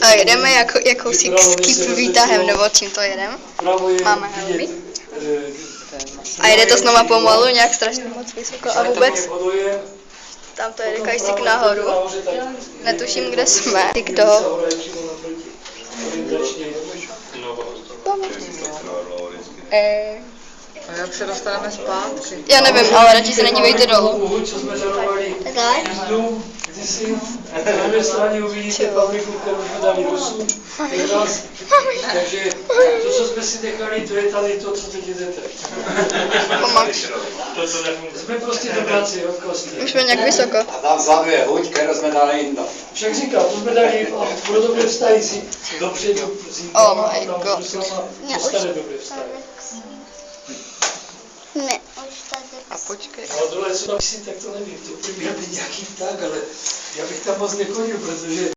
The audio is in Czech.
A jedeme jakousi skip výtahem, nebo čím to jedeme? Máme helmy. A jede to znova pomalu, nějak strašně moc vysoko a vůbec tam to jede kajsík nahoru. Netuším, kde jsme. Kdo? A jak se dostaneme zpátky? Já nevím, ale radši se nedívejte dolů. Na druhé straně uvidíte fabriku, kterou jsme dali Rusům. Takže to, co jsme si nechali, to je tady to, co teď jdete. Jsme prostě dobráci, jo, kosti. Už jsme nějak vysoko. A tam vzadu je huť, kterou jsme dali jinde. Však říkám, to jsme dali pro dobré vztahy si dopředu. Oh my god. Dostane dobré vztahy. Ne, už tady. A počkej. Ale dole, co tam si, tak to nevím. To by měl být nějaký pták, ale já bych tam moc nechodil, protože